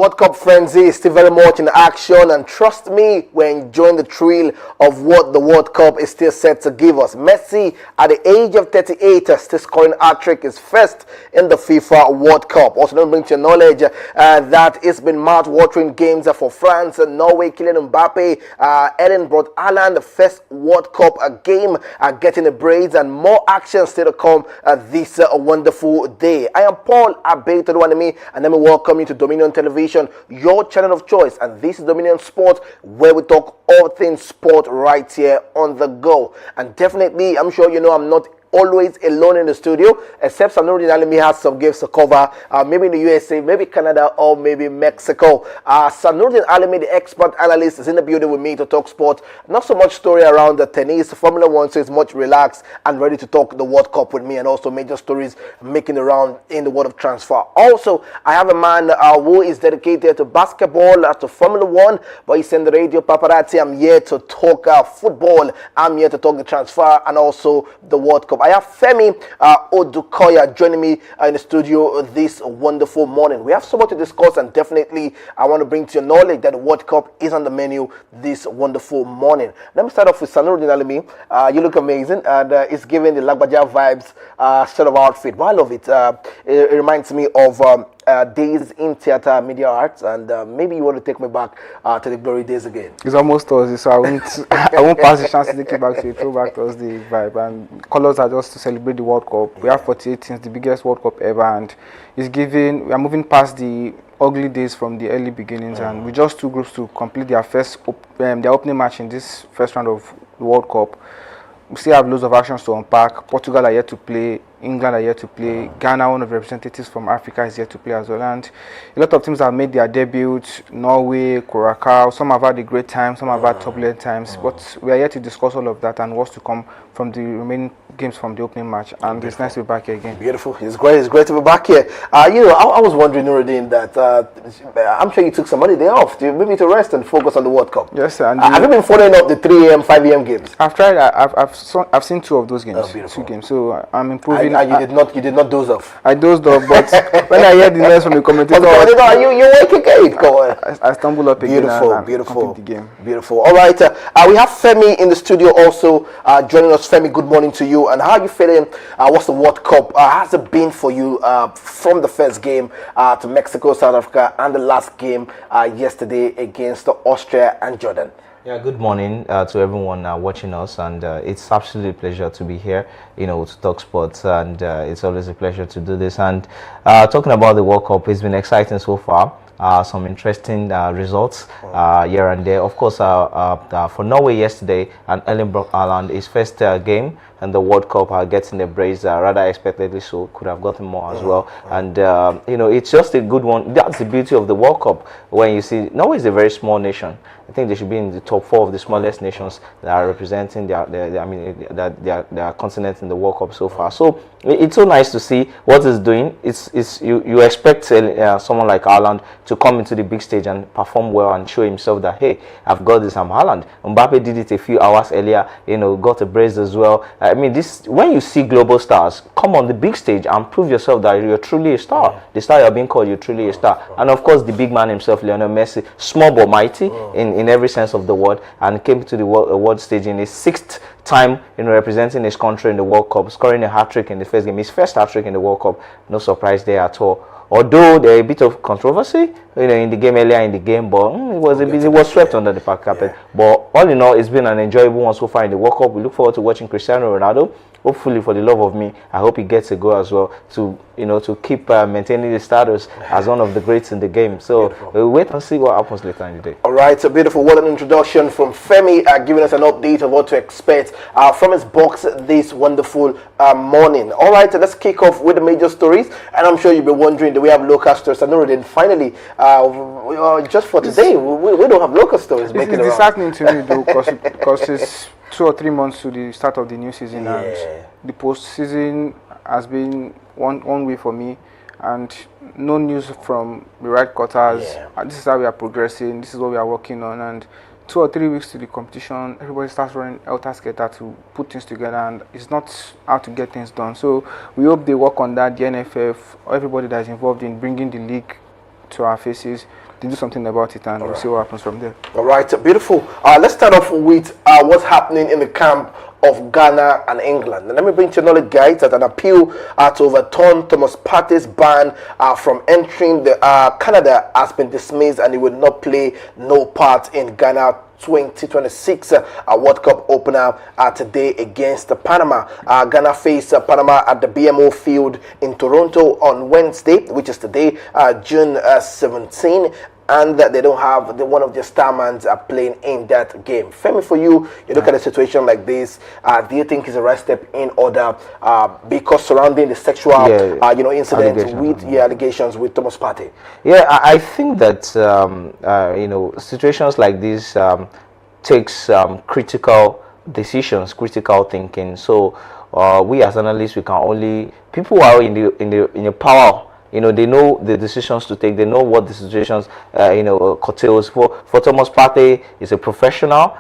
World Cup frenzy is still very much in action, and trust me, we're enjoying the thrill of what the World Cup is still set to give us. Messi, at the age of 38, still scoring hat-trick, is first in the FIFA World Cup. Also, don't bring to your knowledge that it's been mouth-watering games for France and Norway. Kylian Mbappe, Ellen brought Haaland the first World Cup game, getting the braids, and more action still to come this wonderful day. I am Paul Abe Todowanemi, and let me welcome you to Dominion Television, your channel of choice, and this is Dominion Sport, where we talk all things sport right here on the go. And definitely, I'm sure you know I'm not always alone in the studio, except Sanuddin Alimi has some games to cover, maybe in the USA, maybe Canada, or maybe Mexico. Sanuddin Alimi, the expert analyst, is in the building with me to talk sport. Not so much story around the tennis, Formula One, so he's much relaxed and ready to talk the World Cup with me, and also major stories making the round in the world of transfer. Also, I have a man who is dedicated to basketball, to Formula One, but he's in the radio paparazzi. I'm here to talk football. I'm here to talk the transfer and also the World Cup. I have Femi Odukoya joining me in the studio this wonderful morning. We have so much to discuss, and definitely I want to bring to your knowledge that the World Cup is on the menu this wonderful morning. Let me start off with Sanuddin Alimi. You look amazing, and it's giving the Lagbaja vibes sort of outfit. But I love it. It reminds me of days in theater, media arts, and maybe you want to take me back to the glory days again. It's almost Thursday, so I won't pass the chance to take you back to a throwback Thursday vibe. And colors are just to celebrate the World Cup. We have 48 teams, the biggest World Cup ever, and it's giving. We are moving past the ugly days from the early beginnings, and with just two groups to complete their their opening match in this first round of the World Cup. We still have loads of actions to unpack. Portugal are yet to play. England are yet to play. Ghana, one of the representatives from Africa, is yet to play as well. And a lot of teams have made their debuts. Norway, Curacao. Some have had a great time. Some have had turbulent times. But we are yet to discuss all of that and what's to come from the remaining games from the opening match. And it's nice to be back here again. Beautiful. It's great. It's great to be back here. You know, I was wondering, Nuruddin, that I'm sure you took some holiday off. Maybe to rest and focus on the World Cup. Yes, sir. And have you been following up the 3 a.m., 5 a.m. games? I've tried. I've seen two of those games. Two games. So I'm improving. And you did not doze off. I dozed off, but when I heard the noise from the commentator, you wake again. Go on. I stumbled up again. Beautiful. The game. Beautiful. All right. We have Femi in the studio also joining us. Femi, good morning to you. And how are you feeling? What's the World Cup? How's it been for you from the first game to Mexico, South Africa, and the last game yesterday against Austria and Jordan? Yeah, good morning to everyone watching us, and it's absolutely a pleasure to be here, you know, to talk sports, and it's always a pleasure to do this. And talking about the World Cup, it's been exciting so far. Some interesting results here and there. Of course, for Norway yesterday, and Erling Braut Haaland, his first game and the World Cup, getting the brace rather expectedly so, could have gotten more as well. And you know, it's just a good one. That's the beauty of the World Cup. When you see Norway is a very small nation. I think they should be in the top 4 of the smallest nations that are representing their continent in the World Cup so far. So it's so nice to see what it's doing. You expect someone like Haaland to come into the big stage and perform well and show himself that, hey, I've got this, I'm Haaland. Mbappe did it a few hours earlier, you know, got a brace as well. I mean, this, when you see global stars come on the big stage and prove yourself that you're truly a star, the star you're being called, you're truly a star. And of course, the big man himself, Lionel Messi, small but mighty in every sense of the word, and came to the world stage in his 6th time, you know, representing his country in the World Cup, scoring a hat-trick in the first game, his first hat-trick in the World Cup. No surprise there at all. Although there a bit of controversy, you know, in the game earlier in the game, but it was swept under the carpet. Yeah. But all in all, it's been an enjoyable one so far in the World Cup. We look forward to watching Cristiano Ronaldo. Hopefully, for the love of me, I hope he gets a go as well to, you know, to keep maintaining the status as one of the greats in the game. So we'll wait and see what happens later in the day. All right, so beautiful. What an introduction from Femi, giving us an update of what to expect from his box this wonderful morning. All right, let's kick off with the major stories, and I'm sure you'll be wondering, do we have local stories? I know then finally, just for today, we don't have local stories. It's disheartening to me though, because it's 2 or 3 months to the start of the new season, and the post-season has been one way for me, and no news from the right quarters. This is how we are progressing, this is what we are working on, and 2 or 3 weeks to the competition, everybody starts running helter-skelter to put things together, and it's not how to get things done. So we hope they work on that, the NFF, everybody that is involved in bringing the league to our faces. they do something about it, and we'll see what happens from there. All right, beautiful. Let's start off with what's happening in the camp of Ghana and England. And let me bring to your knowledge, guys, that an appeal to overturn Thomas Partey's ban from entering the Canada has been dismissed, and he will not play no part in Ghana 2026 World Cup opener today against Panama. Ghana face Panama at the BMO field in Toronto on Wednesday, which is today, June 17. And they don't have one of their starmans playing in that game. Femi, for you look at a situation like this. Do you think it's the right step in order because surrounding the sexual incidents with allegations with Thomas Partey? Yeah, I think that situations like this takes critical decisions, critical thinking. So we as analysts, we can only people who are in the power. They know the decisions to take. They know what the situations, curtails. For Thomas Partey, he's a professional.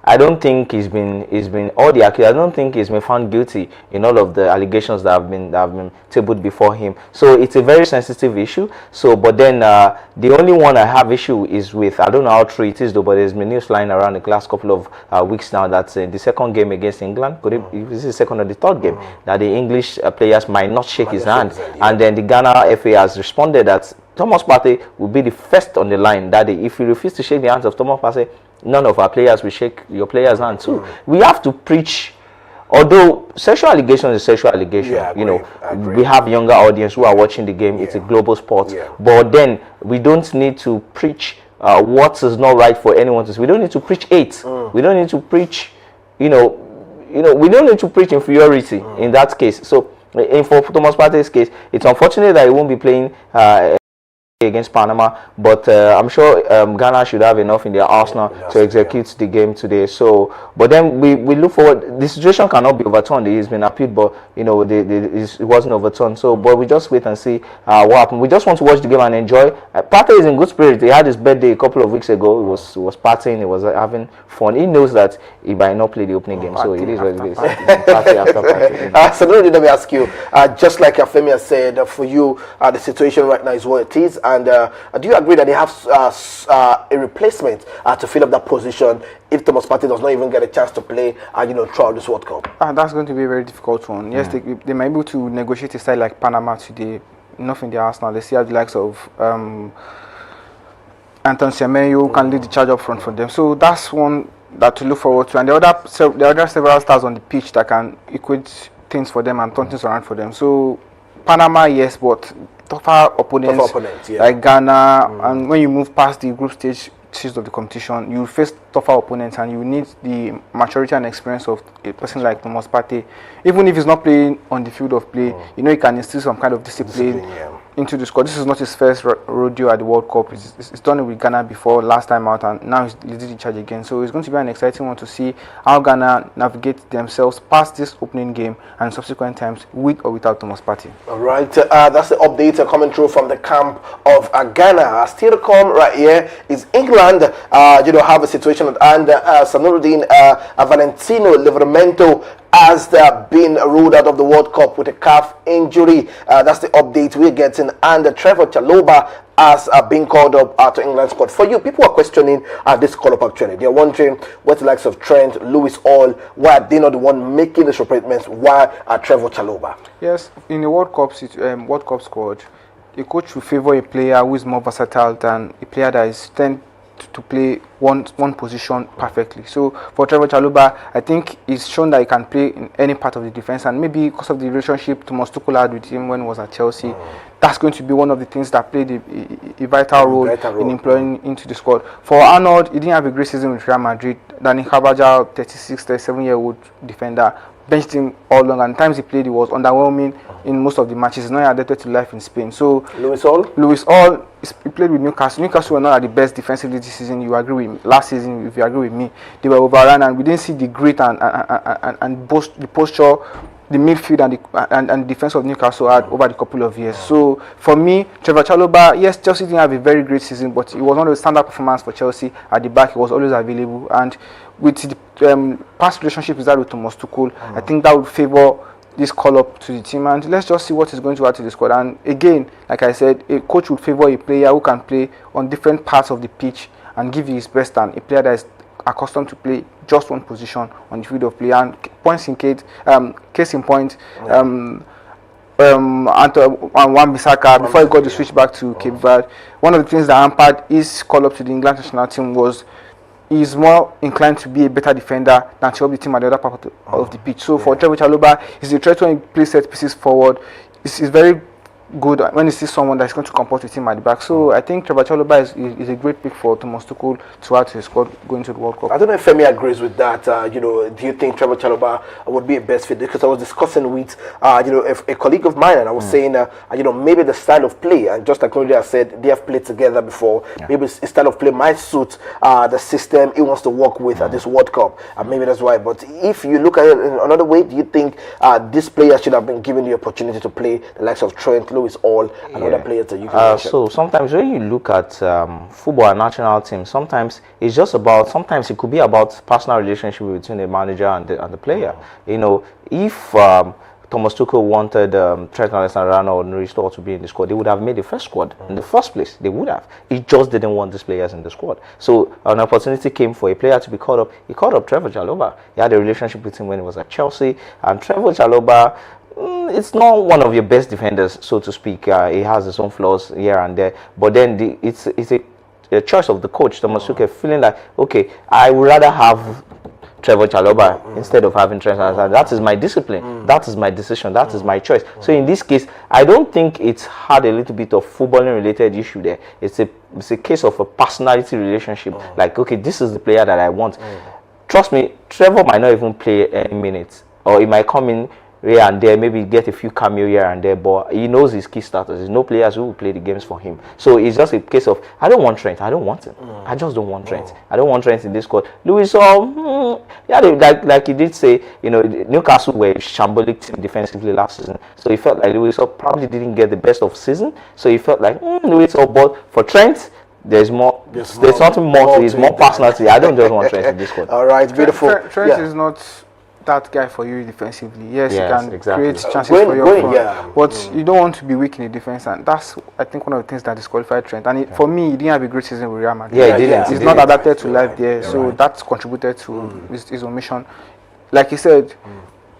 I don't think he's been all the accused. I don't think he's been found guilty in all of the allegations that have been tabled before him. So it's a very sensitive issue. So, but then the only one I have issue is with, I don't know how true it is though, but there's been news flying around the last couple of weeks now that the second game against England, is the second or the third game, that the English players might not shake his hand, and then the Ghana FA has responded that Thomas Partey will be the first on the line that day. If you refuse to shake the hands of Thomas Partey, none of our players will shake your players' hand too. We have to preach. Although sexual allegation is sexual allegation, we have younger audience who are watching the game. It's a global sport, but then we don't need to preach what is not right for anyone to see. We don't need to preach hate. We don't need to preach, we don't need to preach inferiority in that case. So, for Thomas Partey's case, it's unfortunate that he won't be playing against Panama, but I'm sure Ghana should have enough in their arsenal to execute the game today. So, but then we look forward. The situation cannot be overturned. It's been appealed, but it wasn't overturned. So, but we just wait and see what happens. We just want to watch the game and enjoy. Partey is in good spirit. He had his birthday a couple of weeks ago. He was partying. He was having fun. He knows that he might not play the opening game, so it is what it is. Party after party. So let me ask you, just like Femi said, for you, the situation right now is what it is. And do you agree that they have a replacement to fill up that position if Thomas Partey does not even get a chance to play, throughout this World Cup? That's going to be a very difficult one. Yes, they might be able to negotiate a side like Panama today. Enough in the Arsenal. They see how the likes of Anton Semenyo can lead the charge up front for them. So that's one that to look forward to. And there are several stars on the pitch that can equate things for them and turn things around for them. So Panama, yes, but tougher opponents like Ghana, and when you move past the group stage of the competition, you face tougher opponents, and you need the maturity and experience of a person like Thomas Partey. Even if he's not playing on the field of play, he can instill some kind of discipline into the squad. This is not his first rodeo at the World Cup. It's done it with Ghana before last time out, and now he's leading the charge again. So it's going to be an exciting one to see how Ghana navigate themselves past this opening game and subsequent times with or without Thomas Partey. All right, that's the update coming through from the camp of Ghana. Still to come right here is England. Have a situation at hand. Sanuddin Valentino Livramento has been ruled out of the World Cup with a calf injury. That's the update we're getting. And Trevor Chalobah has been called up to England squad. For you, people are questioning this call-up actually. They're wondering what the likes of Trent, Lewis Hall, why are they not the one making the replacements? Why Trevor Chalobah? Yes, in the World Cup squad, the coach will favor a player who is more versatile than a player that is tend to play one position perfectly. So for Trevor Chalobah, I think he's shown that he can play in any part of the defense, and maybe because of the relationship Thomas Tuchel had with him when he was at Chelsea, that's going to be one of the things that played a vital role in employing into the squad. For Arnold, he didn't have a great season with Real Madrid. Dani Carvajal, 37-year-old defender, benched him all along, and times he played, he was underwhelming in most of the matches. He's not adapted to life in Spain. So Lewis Hall, he played with Newcastle. Newcastle were not at the best defensively this season. You agree with me? Last season, if you agree with me, they were overrun, and we didn't see the grit and both the posture, the midfield and the defense of Newcastle had over the couple of years. So for me, Trevor Chalobah, yes, Chelsea didn't have a very great season, but it was one of the standout performance for Chelsea. At the back, he was always available, and with the past relationship he's had with Thomas Tuchel, I think that would favor this call up to the team, and let's just see what is going to add to the squad. And again, like I said, a coach would favor a player who can play on different parts of the pitch and give you his best, than a player that is accustomed to play just one position on the field of play. And case in point, Wan-Bissaka, before he got the switch back to Cape Verde, one of the things that hampered his call up to the England national team was he's more inclined to be a better defender than to help the team at the other part of the pitch. So for Trevor Chalobah, he's a threat when he plays set pieces forward. He's very good when he sees someone that's going to comport with him at the back. So I think Trevor Chalobah is a great pick for Thomas Tuchel to add to his squad going to the World Cup. I don't know if Femi agrees with that. Do you think Trevor Chalobah would be a best fit? Because I was discussing with if a colleague of mine, and I was saying maybe the style of play, and just like Claudia said, they have played together before. Maybe his style of play might suit the system he wants to work with at this World Cup, and maybe that's why. But if you look at it in another way, do you think this player should have been given the opportunity to play the likes of Trent, Lewis Hall, and other players that you can mention? So sometimes when you look at football and national team, sometimes it's just about, sometimes it could be about personal relationship between the manager and the player. If Thomas Tuchel wanted Trent Alexander-Arnold or Maurice Hall to be in the squad, they would have made the first squad in the first place. They would have. He just didn't want these players in the squad. So an opportunity came for a player to be called up. He called up Trevor Chalobah. He had a relationship with him when he was at Chelsea, and Trevor Chalobah, it's not one of your best defenders, so to speak. He has his own flaws here and there, but then it's a choice of the coach, Thomas Tuchel, feeling like, okay, I would rather have Trevor Chalobah instead of having Trent Alexander. That is my discipline. That is my decision. That is my choice. So in this case, I don't think it's had a little bit of footballing related issue there. It's a case of a personality relationship. Like, okay, this is the player that I want. Trust me, Trevor might not even play any minutes, or he might come in here and there, maybe get a few cameo here and there, but he knows his key starters. There's no players who will play the games for him. So it's just a case of, I don't want Trent. I don't want him. I just don't want Trent. I don't want Trent in this squad. Lewis Hall, like he did say, Newcastle were a shambolic team defensively last season. So he felt like Lewis Hall probably didn't get the best of season. So he felt like Lewis Hall, but for Trent, there's more. There's something more to it. More personality. I don't just want Trent in this squad. All right, beautiful. Trent is not that guy for you defensively. Yes, you can create chances for your front, but you don't want to be weak in the defense, and that's, I think, one of the things that disqualified Trent. And for me, he didn't have a great season with Real Madrid. Yeah, he didn't. He's not adapted to life there, so that's contributed to his omission. Like he said,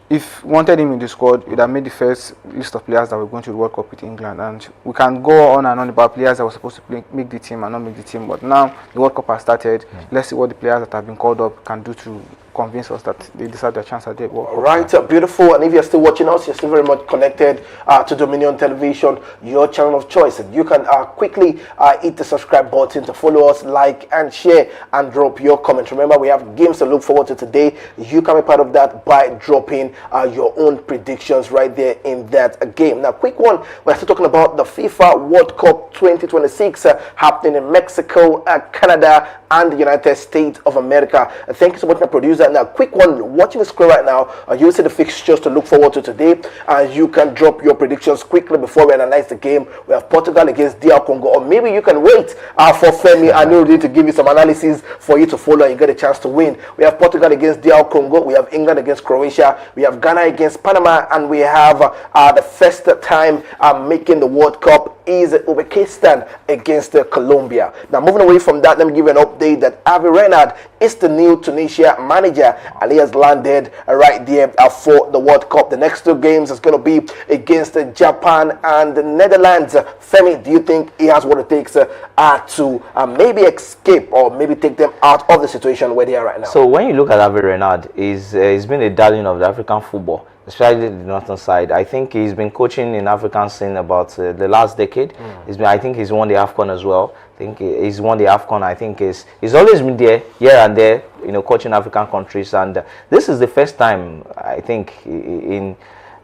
if wanted him in the squad, you'd have made the first list of players that were going to the World Cup with England. And we can go on and on about players that were supposed to make the team and not make the team. But now the World Cup has started. Let's see what the players that have been called up can do to convince us that they deserve their chance at the World Cup. Right, beautiful. And if you're still watching us, you're still very much connected to Dominion Television, your channel of choice. And you can quickly hit the subscribe button to follow us, like and share, and drop your comments. Remember, we have games to look forward to today. You can be part of that by dropping your own predictions right there in that game. Now, quick one, we're still talking about the FIFA World Cup 2026 happening in Mexico, Canada, and the United States of America. Thank you so much, my producer. Now, quick one, watching the screen right now, you'll see the fixtures to look forward to today, and you can drop your predictions quickly before we analyze the game. We have Portugal against DR Congo, or maybe you can wait for Femi. I know we need to give you some analysis for you to follow and you get a chance to win. We have Portugal against DR Congo, we have England against Croatia, we have Ghana against Panama, and we have the first time making the World Cup is Uzbekistan against Colombia. Now, moving away from that, let me give you an update that Avi Renard is the new Tunisia manager, and he has landed right there for the World Cup. The next two games is going to be against Japan and the Netherlands. Femi, do you think he has what it takes to maybe escape or maybe take them out of the situation where they are right now? So when you look at Avi Renard, he's been a darling of the African football, especially the northern side. I think he's been coaching in African scene about the last decade. I think he's won the AFCON as well. I think he's won the AFCON. I think he's always been there, here and there, coaching African countries. And this is the first time, I think,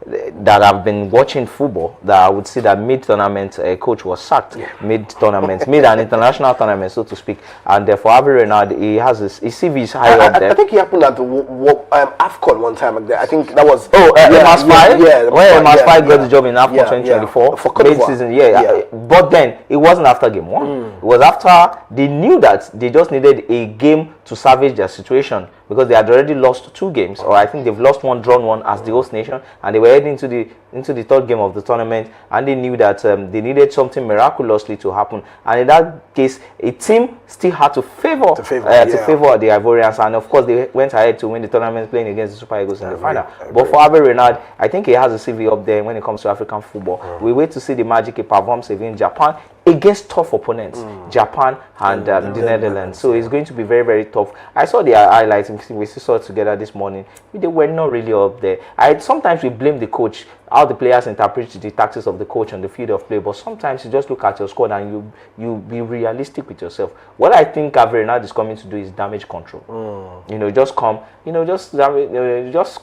that I've been watching football that I would see that mid-tournament a coach was sacked. Mid-tournament, mid an international tournament, so to speak. And for Avi Renard, he has his CV is high up there. I think he happened at the AFCON one time. I think that was MSI. When MSI got the job in AFCON 2024 for Cote d'Ivoire. Mid-season. But then it wasn't after game one. It was after they knew that they just needed a game to salvage their situation because they had already lost 2 games, or I think they've lost 1, drawn 1 as the host nation, and they were heading into the 3rd game of the tournament, and they knew that they needed something miraculously to happen. And in that case, a team still had to favor the Ivorians, and of course they went ahead to win the tournament, playing against the Super Eagles in the final. But for Hervé Renard, I think he has a CV up there when it comes to African football. We wait to see the magic he performs against Japan, against tough opponents, Japan and the Netherlands. So it's going to be very, very tough. I saw the highlights, we saw it together this morning. They were not really up there. Sometimes we blame the coach, how the players interpret the tactics of the coach on the field of play, but sometimes you just look at your squad and you be realistic with yourself. What I think Hervé Renard is coming to do is damage control. You know, just come, you know, just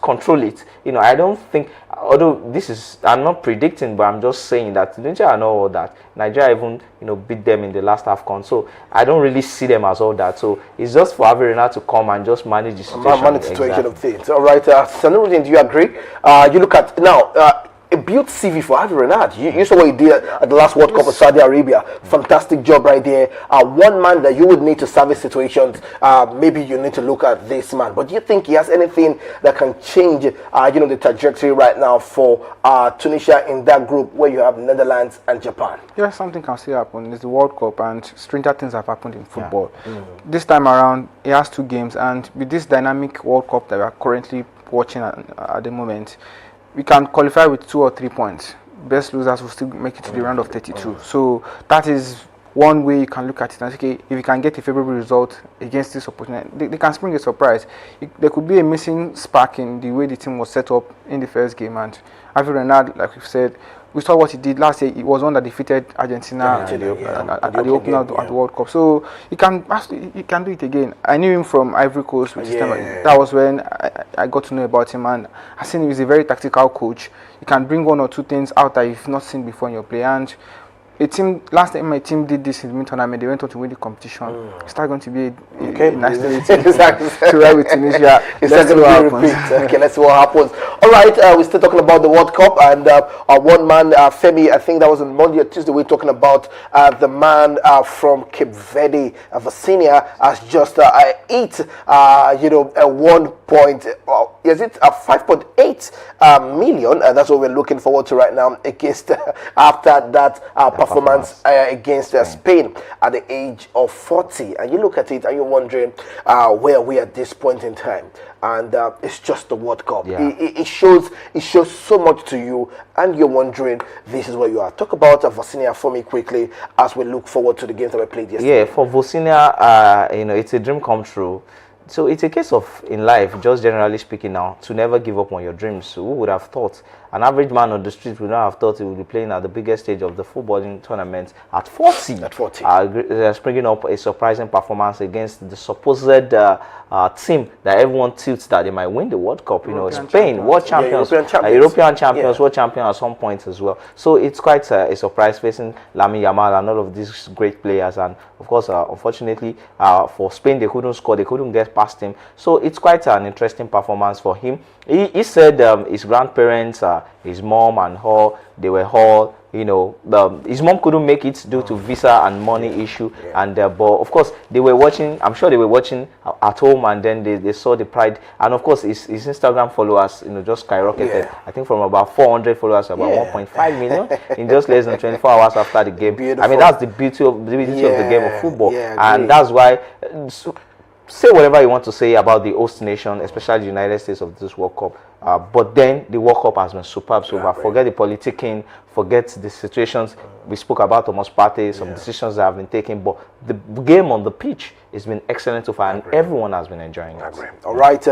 control it. You know, I don't think, although this is, I'm not predicting, but I'm just saying that Nigeria know all that. Nigeria even, you know, beat them in the last AFCON, so I don't really see them as all that. So it's just for Hervé Renard to come and just manage the situation. Manage the situation of things. All right, Sanuruddin, do you agree? You look at now. A built CV for Hervé Renard. You saw what he did at the last World Cup of Saudi Arabia. Fantastic job right there. One man that you would need to service situations. Maybe you need to look at this man. But do you think he has anything that can change, you know, the trajectory right now for Tunisia in that group where you have Netherlands and Japan? Yeah, something can still happen. It's the World Cup, and stranger things have happened in football. This time around, he has 2 games, and with this dynamic World Cup that we are currently watching at the moment, we can qualify with 2 or 3 points. Best losers will still make it to the round of 32. So that is one way you can look at it and say, okay, if you can get a favorable result against this opponent, they can spring a surprise. There could be a missing spark in the way the team was set up in the first game. And Hervé Renard, like we've said, we saw what he did last year. He was one that defeated Argentina at the opener of the World Cup. So he can do it again. I knew him from Ivory Coast. That was when I got to know about him, and I seen him. He's a very tactical coach. You can bring 1 or 2 things out that you've not seen before in your play. And last time my team did this in the mid tournament, they went on to win the competition. It's not going to be a nice day to ride with Tunisia. Let's see what happens. Okay, let's see what happens. All right, we're still talking about the World Cup, and one man, Femi, I think that was on Monday or Tuesday, we're talking about the man from Cape Verde, Vocinia, has just hit, you know, a 5.8 million. That's what we're looking forward to right now against after that performance against Spain at the age of 40. And you look at it and you're wondering where we are at this point in time. And it's just the World Cup. It shows so much to you, and you're wondering this is where you are. Talk about Vocinia for me quickly as we look forward to the games that we played yesterday. Yeah, for Vocinia, you know, it's a dream come true. So it's a case of, in life, just generally speaking now, to never give up on your dreams. So who would have thought? An average man on the street would not have thought he would be playing at the biggest stage of the footballing tournament at 40. At 40. Springing up a surprising performance against the supposed team that everyone tilts that they might win the World Cup. You know, Spain, world champions, European champions, world champion at some point as well. So it's quite a surprise facing Lamine Yamal and all of these great players. And of course, unfortunately, for Spain, they couldn't score, they couldn't get past him. So it's quite an interesting performance for him. He said his grandparents, his mom and her, they were all, you know, his mom couldn't make it due to visa and money issue, and but of course they were watching. I'm sure they were watching at home, and then they saw the pride, and of course his Instagram followers, you know, just skyrocketed. I think from about 400 followers to about 1.5 million in just less than 24 hours after the game. Beautiful. I mean, that's the beauty of the game of football, and that's why. Say whatever you want to say about the host nation, especially the United States of this World Cup, but then the World Cup has been superb so far. Forget the politicking, forget the situations. We spoke about Thomas Partey, some decisions that have been taken, but the game on the pitch has been excellent so far, and everyone has been enjoying it. All right,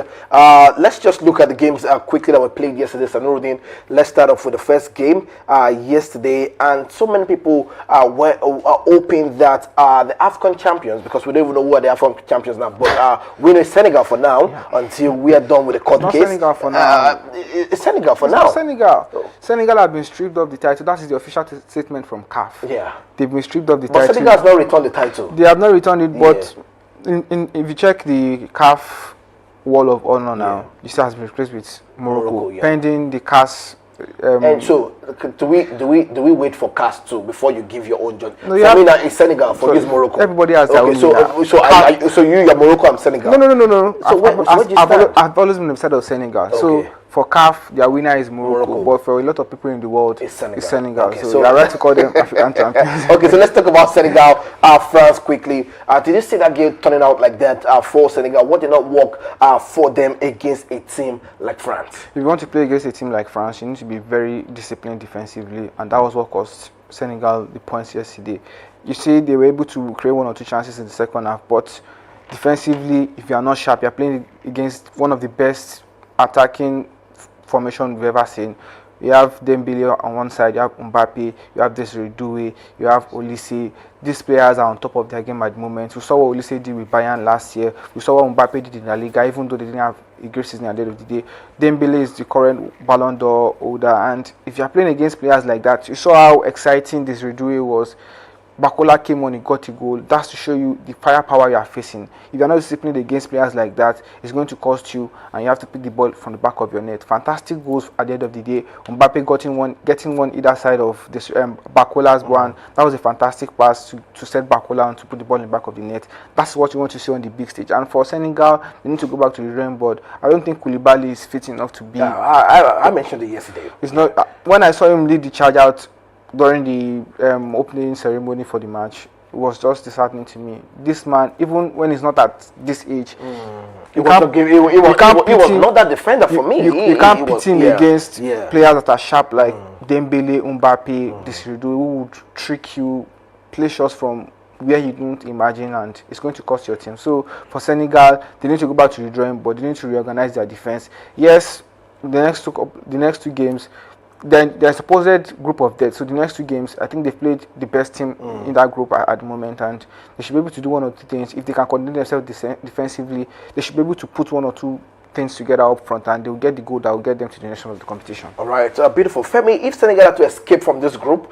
let's just look at the games quickly that were played yesterday. Sanuruddin, let's start off with the first game yesterday, and so many people were hoping that the AFCON champions, because we don't even know who are the AFCON champions now, but we know Senegal for now until we are done with the court case. Senegal for now. It's Senegal for now. Senegal have been stripped of the title. That is the official statement from CAF. They've been stripped of the title. But Senegal has not returned the title. They have not returned it, but if you check the CAF Wall of Honor now, this has been replaced with Morocco, pending the CAS. And so do we wait for CAS too before you give your own judge? No, for me now, it's Senegal. For this Morocco. Everybody has their own. So you're Morocco. I'm Senegal. No. So where do you stand? I've always been upset of Senegal. Okay. So for CAF, their winner is Morocco, but for a lot of people in the world, it's Senegal. Okay, so you're right to call them African champions. Okay, so let's talk about Senegal, France quickly. Did you see that game turning out like that for Senegal? What did not work for them against a team like France? If you want to play against a team like France, you need to be very disciplined defensively, and that was what cost Senegal the points yesterday. You see, they were able to create 1 or 2 chances in the second half, but defensively, if you are not sharp, you are playing against one of the best attacking formation we've ever seen. You have Dembele on one side, you have Mbappe, you have Desiree Doué, you have Olise. These players are on top of their game at the moment. We saw what Olise did with Bayern last year. We saw what Mbappe did in La Liga, even though they didn't have a great season at the end of the day. Dembele is the current Ballon d'Or holder, and if you are playing against players like that, you saw how exciting Desiree Doué was. Bakola came on, he got a goal. That's to show you the firepower you are facing. If you are not disciplined against players like that, it's going to cost you, and you have to pick the ball from the back of your net. Fantastic goals at the end of the day. Mbappe getting one either side of this Bakola's one. That was a fantastic pass to set Bakola and to put the ball in the back of the net. That's what you want to see on the big stage. And for Senegal, they need to go back to the drawing board. I don't think Koulibaly is fit enough to be. Yeah, I mentioned it yesterday. It's not. When I saw him lead the charge out during the opening ceremony for the match, it was just disheartening to me. This man, even when he's not at this age, he was not that defender for me. You can't pit him against players that are sharp like Dembele, Mbappe, Desiree Doué, who would trick you, play shots from where you don't imagine, and it's going to cost your team. So for Senegal, they need to go back to the drawing board. They need to reorganize their defense. Yes, the next two games, then there's a supposed group of death. So the next 2 games, I think they've played the best team in that group at the moment, and they should be able to do 1 or 2 things. If they can contain themselves defensively, they should be able to put 1 or 2 things together up front, and they'll get the goal that will get them to the next round of the competition. All right, beautiful. Femi, if Senegal had to escape from this group,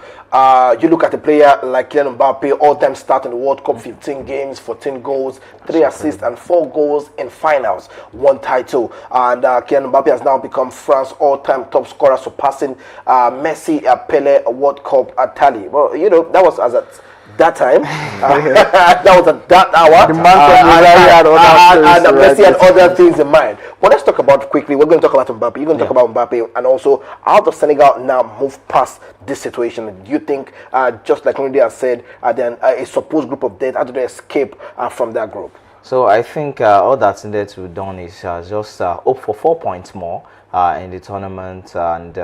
you look at a player like Kylian Mbappe, all-time start in the World Cup, 15 games, 14 goals, 3 assists, and 4 goals in finals, 1 title. And Kylian Mbappe has now become France's all-time top scorer, surpassing Messi, Pele, World Cup tally. Well, you know, that was as at that time. That was at that hour. The man and Messi had other things in mind. But let's talk about quickly. We're going to talk about Mbappe. You're going to talk about Mbappe, and also how does Senegal now move past this situation? Do you think, just like Rudy has said, then a supposed group of death, how do they escape from that group? So I think all that's needed to be done is just hope for 4 points more in the tournament and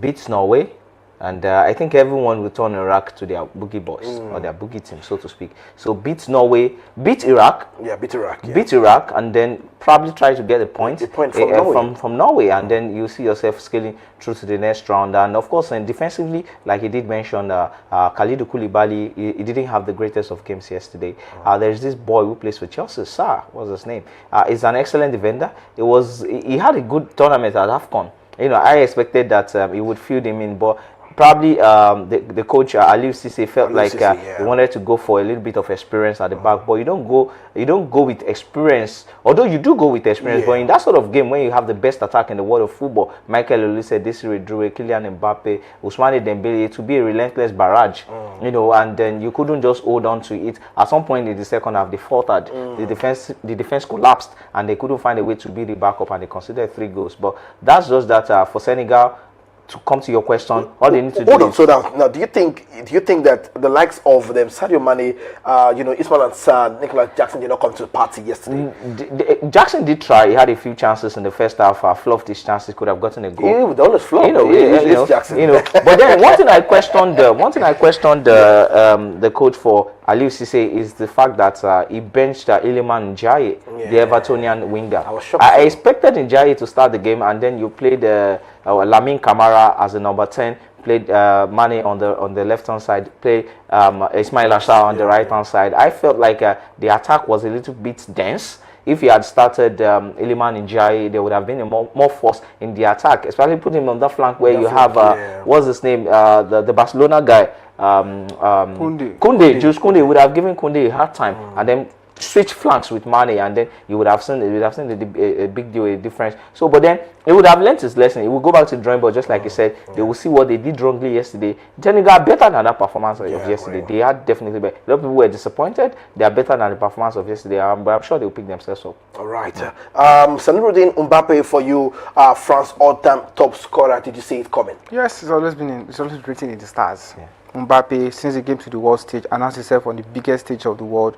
beat Norway. And I think everyone will turn Iraq to their boogie boys or their boogie team, so to speak. So beat Norway, beat Iraq. Yeah, beat Iraq. Yeah. Beat Iraq, and then probably try to get a point from Norway. And then you see yourself scaling through to the next round. And of course, and defensively, like he did mention, Kalidou Koulibaly, he didn't have the greatest of games yesterday. There's this boy who plays for Chelsea, Sarr, what's his name? He's an excellent defender. He had a good tournament at AFCON. You know, I expected that he would field him in, but probably the coach Aliou Cisse felt he wanted to go for a little bit of experience at the back, but you don't go with experience, although you do go with experience. But in that sort of game, when you have the best attack in the world of football, Michael Olise, Desiree Doué, Kylian Mbappe, Ousmane Dembele, to be a relentless barrage, you know, and then you couldn't just hold on to it. At some point in the second half, they faltered. The defense collapsed, and they couldn't find a way to beat the backup, and they considered 3 goals. But that's just that for Senegal. To come to your question, all they need to do Hold on, so now, do you think that the likes of them, Sadio Mane, Ismail Assar, Nicolas Jackson did not come to the party yesterday? Jackson did try. He had a few chances in the first half. Fluffed his chances. Could have gotten a goal. He always flop. Jackson. But then one thing I questioned the coach for Aliou Cisse is the fact that he benched Iliman Ndiaye, the Evertonian winger. I expected Ndiaye to start the game, and then you played Lamine Camara as the number 10, played Mane on the left hand side, played Ismail Assar on the right hand side. I felt like the attack was a little bit dense. If he had started Iliman Ndiaye, there would have been a more force in the attack, especially putting him on that flank where you have what's his name, the Barcelona guy, Koundé. Jules Koundé would have given Koundé a hard time, and then switch flanks with Mane, and then you would have seen a big deal, a difference. So, but then he would have learned his lesson. He would go back to the drawing board, just like he said. They will see what they did wrongly yesterday. Senegal are better than that performance of yesterday. They are definitely better. A lot of people were disappointed. They are better than the performance of yesterday, but I'm sure they'll pick themselves up. All right. Sanuruddin Mbappe, for you, France all-time top scorer. Did you see it coming? Yes, it's always written in the stars. Mbappe, since he came to the world stage, announced himself on the biggest stage of the world,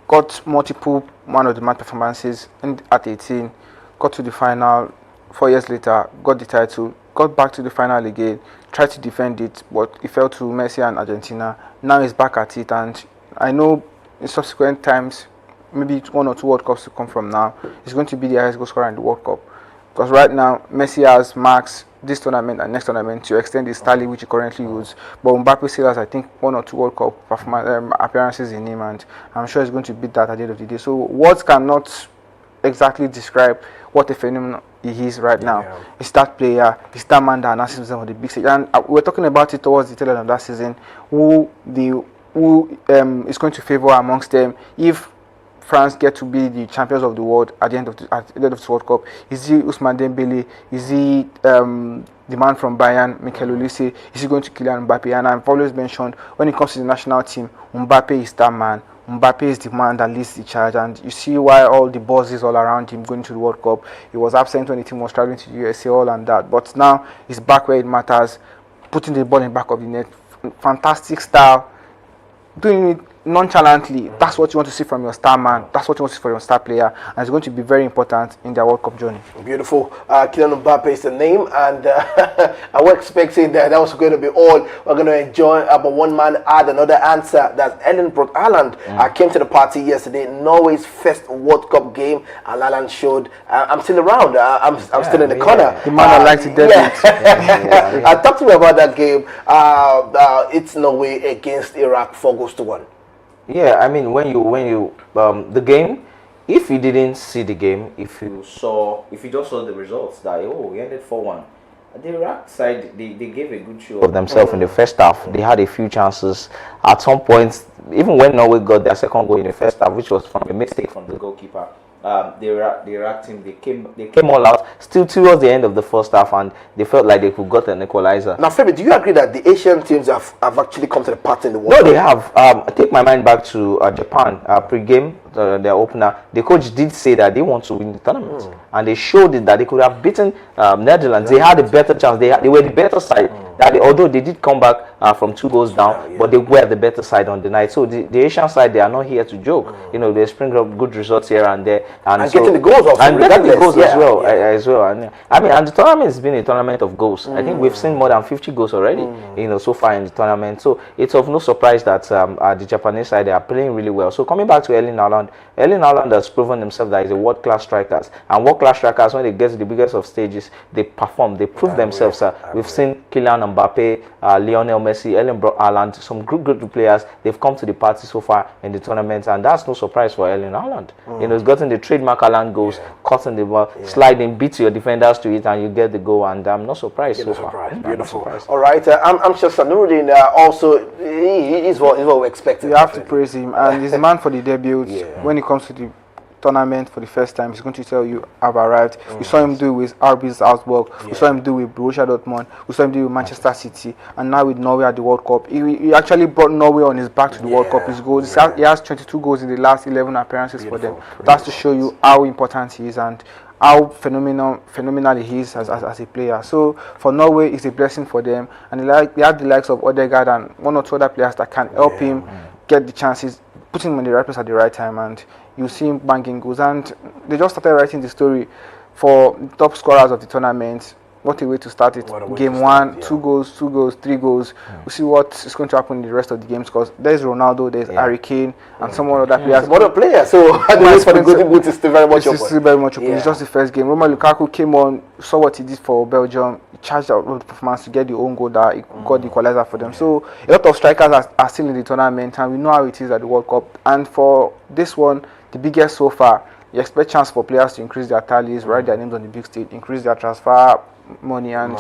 got multiple man of the match performances at 18, got to the final 4 years later, got the title, got back to the final again, tried to defend it, but it fell to Messi and Argentina. Now he's back at it, and I know in subsequent times, maybe 1 or 2 World Cups to come from now, he's going to be the highest goal scorer in the World Cup. Because right now, Messi has marks this tournament and next tournament to extend his tally, which he currently uses. But Mbappe still has, I think, 1 or 2 World Cup appearances in him, and I'm sure he's going to beat that at the end of the day. So words cannot exactly describe what a phenomenon he is right now. He's that player, he's that man that announces himself on the big stage. And we were talking about it towards the tail end of that season, who is going to favor amongst them if France get to be the champions of the world at the end of the World Cup. Is he Ousmane Dembele? Is he the man from Bayern, Mikel Olise? Is he going to Kylian Mbappe? And I've always mentioned, when it comes to the national team, Mbappe is that man. Mbappe is the man that leads the charge, and you see why all the buzz is all around him going to the World Cup. He was absent when the team was traveling to the USA, all and that. But now he's back where it matters, putting the ball in the back of the net. Fantastic style, doing it nonchalantly. That's what you want to see from your star man. That's what you want to see from your star player, and it's going to be very important in their World Cup journey. Beautiful. Kylian Mbappe is the name, and I was expecting that was going to be all we're going to enjoy. But one man had another answer. That's Erling Braut Haaland. Came to the party yesterday, Norway's first World Cup game, and Haaland showed. I'm still around. I'm still in the corner. The man I like to debut. Talk to me about that game. It's Norway against Iraq, 4-1. Yeah, I mean, when you the game, if you didn't see the game, if you just saw the results, that we ended 4-1. The Iraq side, they gave a good show of themselves in the first half. They had a few chances at some point, even when Norway got their second goal in the first half, which was from a mistake from the goalkeeper. The Iraq team, they came all out still towards the end of the first half, and they felt like they could got an equalizer. Now, Femi, do you agree that the Asian teams have actually come to the party in the World No, Cup? they have. I take my mind back to Japan pre-game, their opener. The coach did say that they want to win the tournament, and they showed it that they could have beaten Netherlands. They had a better chance. They were the better side. Although they did come back from 2 goals down, but they were the better side on the night. So the Asian side, they are not here to joke. You know, they spring up good results here and there, and so, getting the goals also, and getting the goals as well. And I mean, and the tournament has been a tournament of goals. I think we've seen more than 50 goals already. You know, so far in the tournament. So it's of no surprise that the Japanese side, they are playing really well. So coming back to Erling Haaland has proven himself that he's a world-class striker, and world-class strikers, when they get to the biggest of stages, they perform, they prove themselves. We've seen Kylian Mbappe, Lionel Messi, Erling Braut Haaland, some good players. They've come to the party so far in the tournament, and that's no surprise for Erling Haaland. You know, he's gotten the trademark Haaland goals, cutting the ball, sliding, beat your defenders to it, and you get the goal. And I'm not surprised so far. Beautiful. All right, I'm sure Sanuruddin also is what we expected. You have to praise him, and he's the man for the debut. When it comes to the tournament for the first time, he's going to tell you, I've arrived. We saw him do with RB Salzburg, we saw him do with Borussia Dortmund, we saw him do with Manchester City, and now with Norway at the World Cup. He actually brought Norway on his back to the World Cup. His goals, he has 22 goals in the last 11 appearances for them. That's to show you how important he is and how phenomenal he is as a player. So for Norway, it's a blessing for them, and they have the likes of Odegaard and 1 or 2 other players that can help him get the chances, put him in the right place at the right time, and you see him banging goals. And they just started writing the story for top scorers of the tournament. What a way to start it. Game 1, 2 goals, 3 goals. We'll see what is going to happen in the rest of the games, because there's Ronaldo, there's Harry Kane, and some other players. Some other players. So the race for the golden boot is still very much open. It's still very much open. It's just the first game. Romelu Lukaku came on, saw what he did for Belgium. He charged out the performance to get the own goal that he got the equalizer for them. So a lot of strikers are still in the tournament, and we know how it is at the World Cup. And for this one, the biggest so far, you expect chance for players to increase their tallies, write their names on the big stage, increase their transfer money, and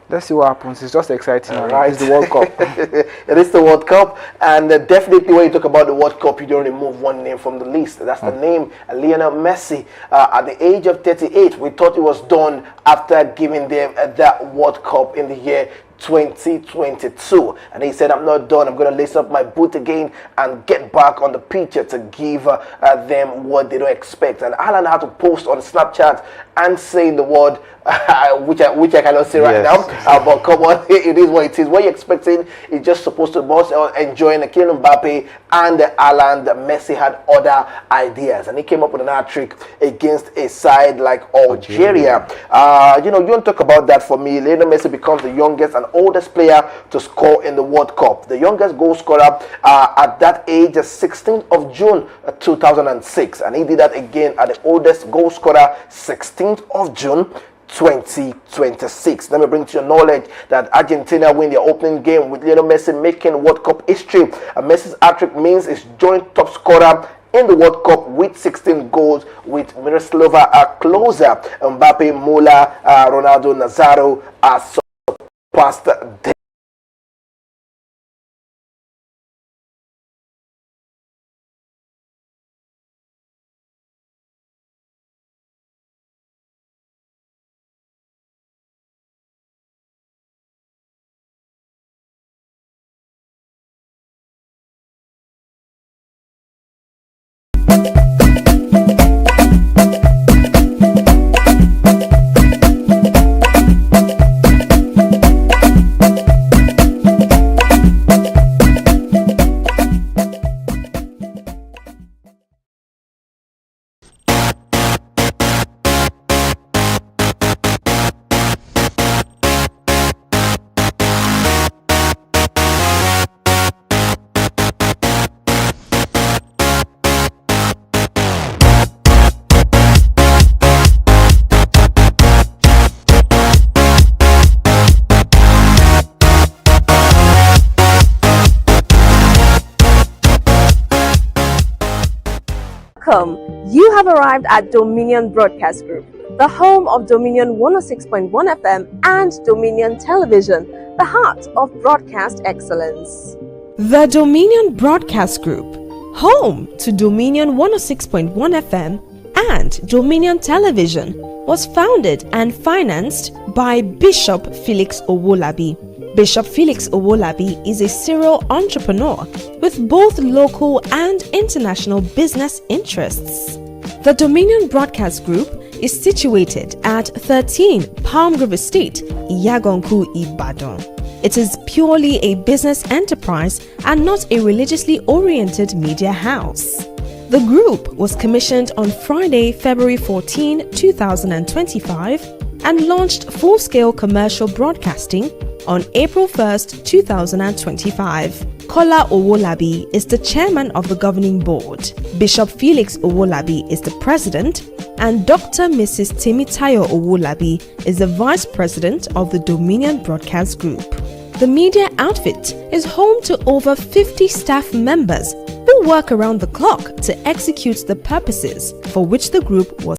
Let's see what happens. It's just exciting. Right. It's the World Cup. It is the World Cup, and definitely when you talk about the World Cup, you don't remove one name from the list. That's the name, Lionel Messi. At the age of 38, we thought it was done after giving them that World Cup in the year 2022, and he said, I'm not done. I'm going to lace up my boot again and get back on the pitch to give them what they don't expect. And Alan had to post on Snapchat and say the word which I cannot say right now, but come on, it is what it is. What you're expecting is just supposed to both enjoying the Kylian Mbappe and Alan. Messi had other ideas, and he came up with an hat trick against a side like Algeria. You know, you don't talk about that for me. Lionel Messi becomes the youngest and oldest player to score in the World Cup. The youngest goal scorer at that age is 16th of June 2006, and he did that again at the oldest goal scorer, 16th of June 2026. Let me bring to your knowledge that Argentina win their opening game with Lionel Messi making World Cup history. Messi's hat-trick means he's joint top scorer in the World Cup with 16 goals with Miroslava Klose, Mbappe, Müller, Ronaldo Nazario are surpassed them. Welcome. You have arrived at Dominion Broadcast Group, the home of Dominion 106.1 FM and Dominion Television, the heart of broadcast excellence. The Dominion Broadcast Group, home to Dominion 106.1 FM and Dominion Television, was founded and financed by Bishop Felix Owolabi. Bishop Felix Owolabi is a serial entrepreneur with both local and international business interests. The Dominion Broadcast Group is situated at 13 Palm Grove Estate, Iyagonku, Ibadan. It is purely a business enterprise and not a religiously oriented media house. The group was commissioned on Friday, February 14, 2025 and launched full-scale commercial broadcasting on April 1st, 2025. Kola Owolabi is the chairman of the governing board. Bishop Felix Owolabi is the president, and Dr. Mrs. Temitayo Owolabi is the vice president of the Dominion Broadcast Group. The media outfit is home to over 50 staff members who work around the clock to execute the purposes for which the group was